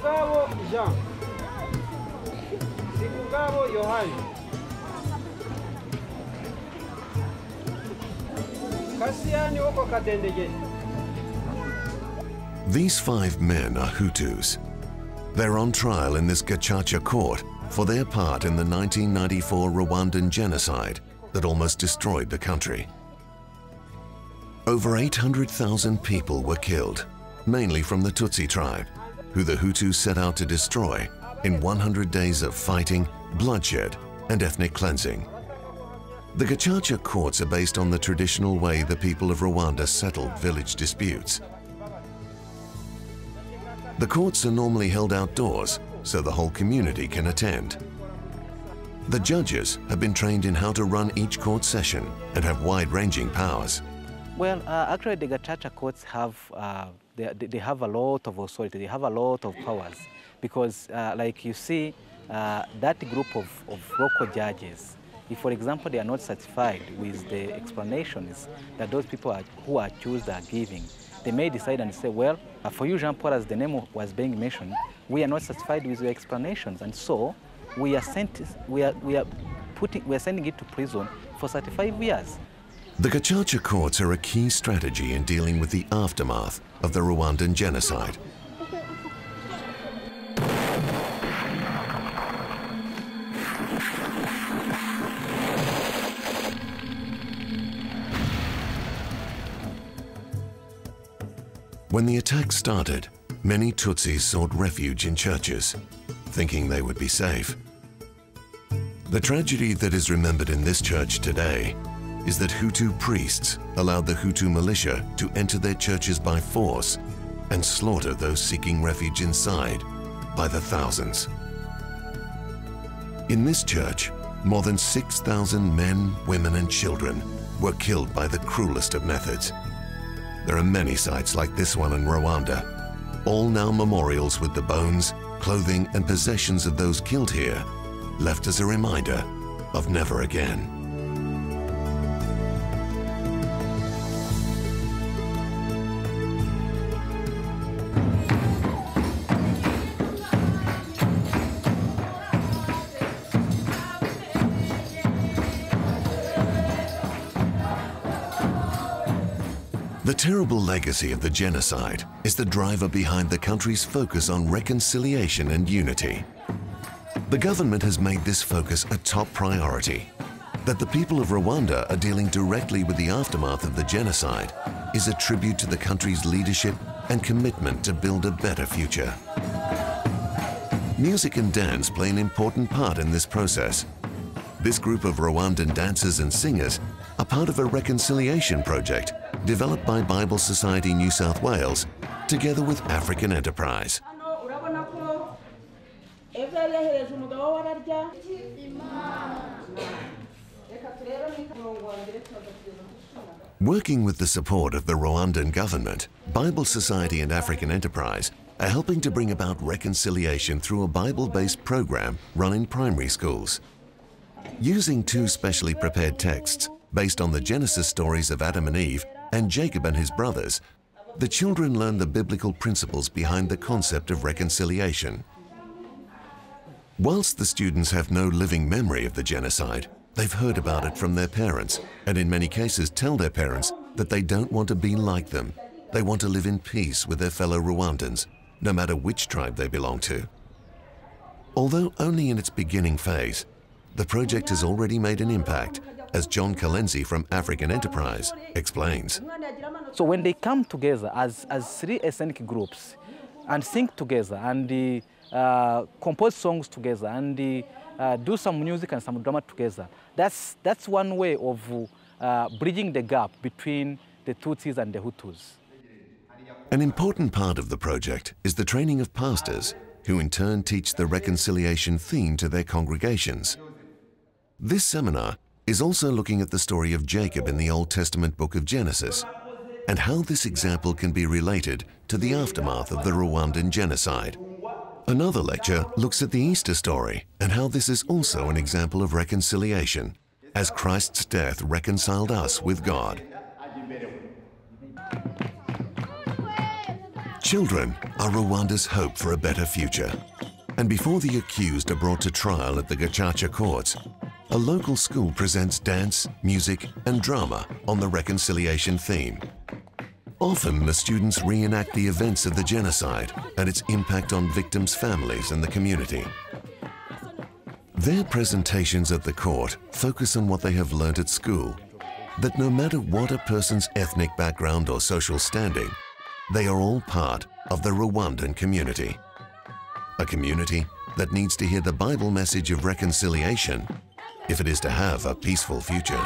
Sikugabo Jean. Sikugabo Yohani. Kasiani Oko Kadendege. These 5 men are Hutus. They're on trial in this Gacaca court for their part in the 1994 Rwandan Genocide that almost destroyed the country. Over 800,000 people were killed, mainly from the Tutsi tribe, who the Hutus set out to destroy in 100 days of fighting, bloodshed, and ethnic cleansing. The Gacaca courts are based on the traditional way the people of Rwanda settled village disputes. The courts are normally held outdoors, so the whole community can attend. The judges have been trained in how to run each court session and have wide-ranging powers. Well, actually the Gacaca courts have, they have a lot of authority, they have a lot of powers, because like you see, that group of local judges, if for example they are not satisfied with the explanations that those people who are accused are giving, they may decide and say, well, for you, Jean-Paul, as the name was being mentioned, we are not satisfied with your explanations, and so we are sending it to prison for 35 years. The Gacaca courts are a key strategy in dealing with the aftermath of the Rwandan genocide. When the attack started, many Tutsis sought refuge in churches, thinking they would be safe. The tragedy that is remembered in this church today is that Hutu priests allowed the Hutu militia to enter their churches by force and slaughter those seeking refuge inside by the thousands. In this church, more than 6,000 men, women, and children were killed by the cruelest of methods. There are many sites like this one in Rwanda, all now memorials with the bones, clothing, and possessions of those killed here, left as a reminder of never again. The terrible legacy of the genocide is the driver behind the country's focus on reconciliation and unity. The government has made this focus a top priority. That the people of Rwanda are dealing directly with the aftermath of the genocide is a tribute to the country's leadership and commitment to build a better future. Music and dance play an important part in this process. This group of Rwandan dancers and singers are part of a reconciliation project developed by Bible Society New South Wales together with African Enterprise. Working with the support of the Rwandan government, Bible Society and African Enterprise are helping to bring about reconciliation through a Bible-based program run in primary schools. Using 2 specially prepared texts based on the Genesis stories of Adam and Eve and Jacob and his brothers, the children learn the biblical principles behind the concept of reconciliation. Whilst the students have no living memory of the genocide, they've heard about it from their parents, and in many cases tell their parents that they don't want to be like them. They want to live in peace with their fellow Rwandans, no matter which tribe they belong to. Although only in its beginning phase, the project has already made an impact, as John Kalenzi from African Enterprise explains. So when they come together as 3 ethnic groups and sing together and compose songs together and do some music and some drama together, that's one way of bridging the gap between the Tutsis and the Hutus. An important part of the project is the training of pastors, who in turn teach the reconciliation theme to their congregations. This seminar is also looking at the story of Jacob in the Old Testament book of Genesis and how this example can be related to the aftermath of the Rwandan genocide. Another lecture looks at the Easter story and how this is also an example of reconciliation, as Christ's death reconciled us with God. Children are Rwanda's hope for a better future. And before the accused are brought to trial at the Gacaca courts, a local school presents dance, music, and drama on the reconciliation theme. Often, the students reenact the events of the genocide and its impact on victims' families and the community. Their presentations at the court focus on what they have learnt at school, that no matter what a person's ethnic background or social standing, they are all part of the Rwandan community. A community that needs to hear the Bible message of reconciliation if it is to have a peaceful future.